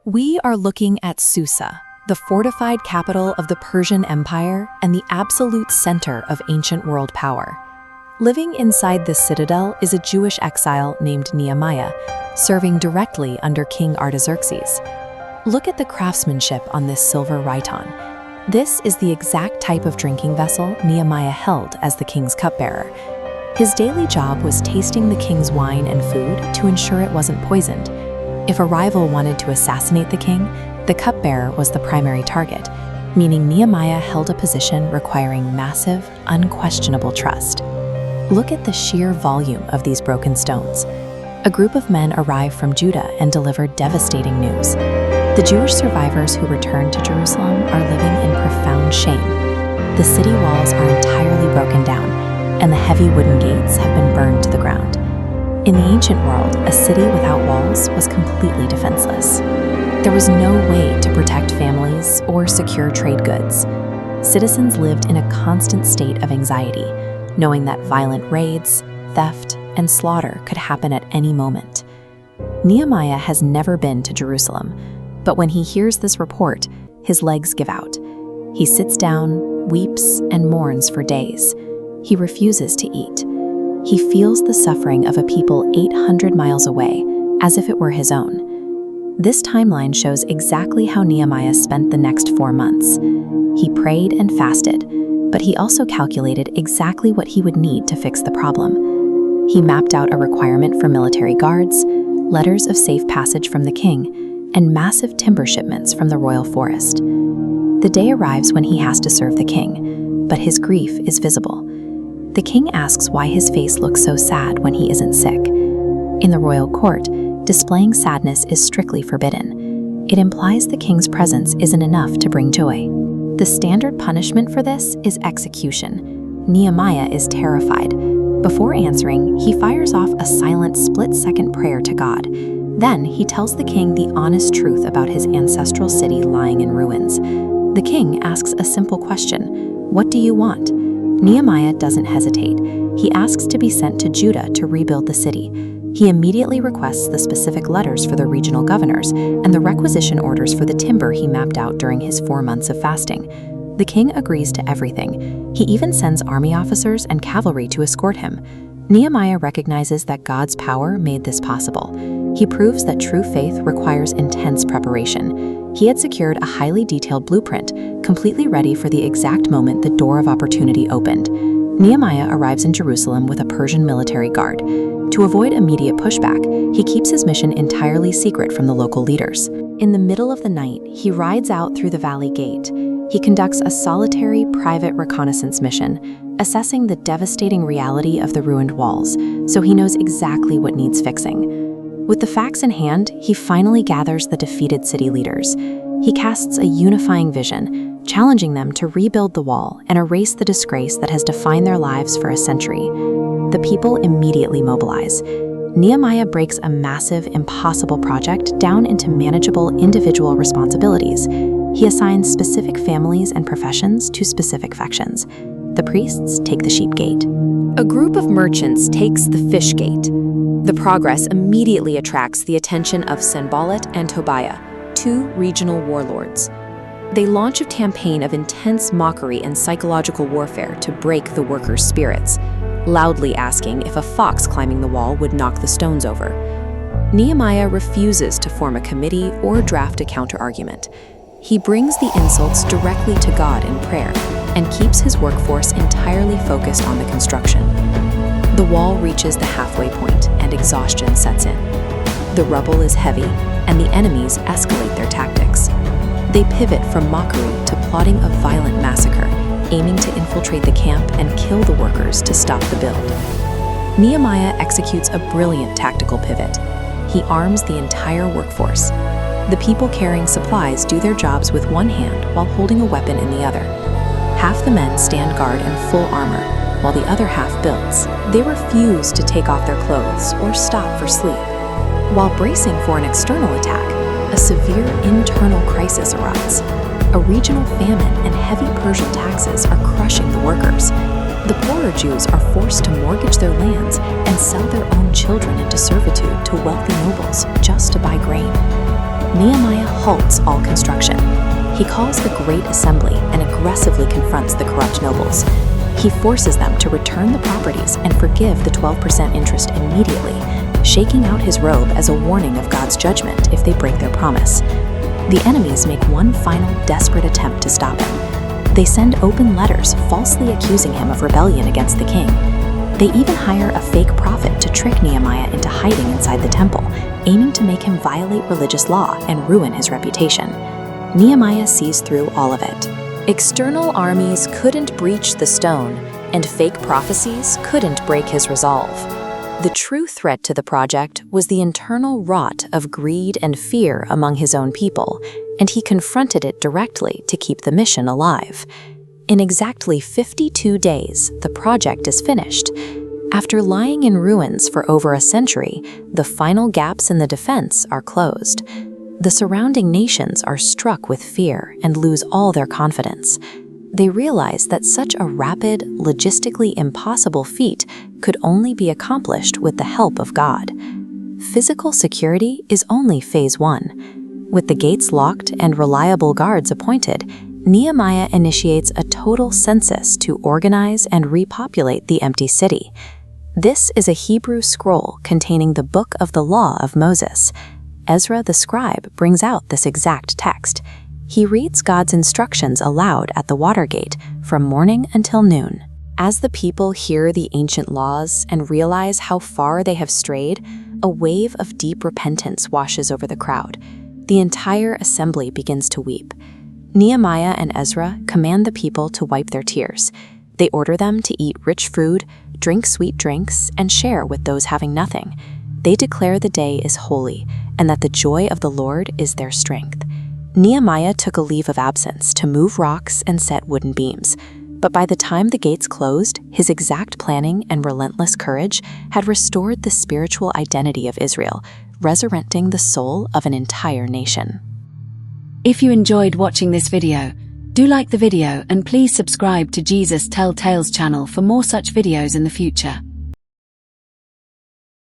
We are looking at Susa, the fortified capital of the Persian Empire and the absolute center of ancient world power. Living inside this citadel is a Jewish exile named Nehemiah, serving directly under King Artaxerxes. Look at the craftsmanship on this silver rhyton. This is the exact type of drinking vessel Nehemiah held as the king's cupbearer. His daily job was tasting the king's wine and food to ensure it wasn't poisoned. If a rival wanted to assassinate the king, the cupbearer was the primary target, meaning Nehemiah held a position requiring massive, unquestionable trust. Look at the sheer volume of these broken stones. A group of men arrived from Judah and delivered devastating news. The Jewish survivors who returned to Jerusalem are living in profound shame. The city walls are entirely broken down, and the heavy wooden gates have been burned to the ground. In the ancient world, a city without walls was completely defenseless. There was no way to protect families or secure trade goods. Citizens lived in a constant state of anxiety, knowing that violent raids, theft, and slaughter could happen at any moment. Nehemiah has never been to Jerusalem, but when he hears this report, his legs give out. He sits down, weeps, and mourns for days. He refuses to eat. He feels the suffering of a people 800 miles away, as if it were his own. This timeline shows exactly how Nehemiah spent the next 4 months. He prayed and fasted, but he also calculated exactly what he would need to fix the problem. He mapped out a requirement for military guards, letters of safe passage from the king, and massive timber shipments from the royal forest. The day arrives when he has to serve the king, but his grief is visible. The king asks why his face looks so sad when he isn't sick. In the royal court, displaying sadness is strictly forbidden. It implies the king's presence isn't enough to bring joy. The standard punishment for this is execution. Nehemiah is terrified. Before answering, he fires off a silent split-second prayer to God. Then he tells the king the honest truth about his ancestral city lying in ruins. The king asks a simple question: "What do you want?" Nehemiah doesn't hesitate. He asks to be sent to Judah to rebuild the city. He immediately requests the specific letters for the regional governors and the requisition orders for the timber he mapped out during his 4 months of fasting. The king agrees to everything. He even sends army officers and cavalry to escort him. Nehemiah recognizes that God's power made this possible. He proves that true faith requires intense preparation. He had secured a highly detailed blueprint, completely ready for the exact moment the door of opportunity opened. Nehemiah arrives in Jerusalem with a Persian military guard. To avoid immediate pushback, he keeps his mission entirely secret from the local leaders. In the middle of the night, he rides out through the valley gate. He conducts a solitary, private reconnaissance mission, assessing the devastating reality of the ruined walls, so he knows exactly what needs fixing. With the facts in hand, he finally gathers the defeated city leaders. He casts a unifying vision, challenging them to rebuild the wall and erase the disgrace that has defined their lives for a century. The people immediately mobilize. Nehemiah breaks a massive, impossible project down into manageable individual responsibilities. He assigns specific families and professions to specific factions. The priests take the sheep gate. A group of merchants takes the fish gate. The progress immediately attracts the attention of Sanballat and Tobiah, 2 regional warlords. They launch a campaign of intense mockery and psychological warfare to break the workers' spirits, loudly asking if a fox climbing the wall would knock the stones over. Nehemiah refuses to form a committee or draft a counter-argument. He brings the insults directly to God in prayer and keeps his workforce entirely focused on the construction. The wall reaches the halfway point and exhaustion sets in. The rubble is heavy and the enemies escalate their tactics. They pivot from mockery to plotting a violent massacre, aiming to infiltrate the camp and kill the workers to stop the build. Nehemiah executes a brilliant tactical pivot. He arms the entire workforce. The people carrying supplies do their jobs with one hand while holding a weapon in the other. Half the men stand guard in full armor, while the other half builds. They refuse to take off their clothes or stop for sleep. While bracing for an external attack, a severe internal crisis erupts. A regional famine and heavy Persian taxes are crushing the workers. The poorer Jews are forced to mortgage their lands and sell their own children into servitude to wealthy nobles just to buy grain. Nehemiah halts all construction. He calls a great assembly and aggressively confronts the corrupt nobles. He forces them to return the properties and forgive the 12% interest immediately, shaking out his robe as a warning of God's judgment if they break their promise. The enemies make one final desperate attempt to stop him. They send open letters falsely accusing him of rebellion against the king. They even hire a fake prophet to trick Nehemiah into hiding inside the temple, aiming to make him violate religious law and ruin his reputation. Nehemiah sees through all of it. External armies couldn't breach the stone, and fake prophecies couldn't break his resolve. The true threat to the project was the internal rot of greed and fear among his own people, and he confronted it directly to keep the mission alive. In exactly 52 days, the project is finished. After lying in ruins for over a century, the final gaps in the defense are closed. The surrounding nations are struck with fear and lose all their confidence. They realize that such a rapid, logistically impossible feat could only be accomplished with the help of God. Physical security is only phase 1. With the gates locked and reliable guards appointed, Nehemiah initiates a total census to organize and repopulate the empty city. This is a Hebrew scroll containing the Book of the Law of Moses. Ezra the scribe brings out this exact text. He reads God's instructions aloud at the water gate from morning until noon. As the people hear the ancient laws and realize how far they have strayed, a wave of deep repentance washes over the crowd. The entire assembly begins to weep. Nehemiah and Ezra command the people to wipe their tears. They order them to eat rich food, drink sweet drinks, and share with those having nothing. They declare the day is holy and that the joy of the Lord is their strength. Nehemiah took a leave of absence to move rocks and set wooden beams. But by the time the gates closed, his exact planning and relentless courage had restored the spiritual identity of Israel, resurrecting the soul of an entire nation. If you enjoyed watching this video, do like the video and please subscribe to Jesus Tell Tales channel for more such videos in the future.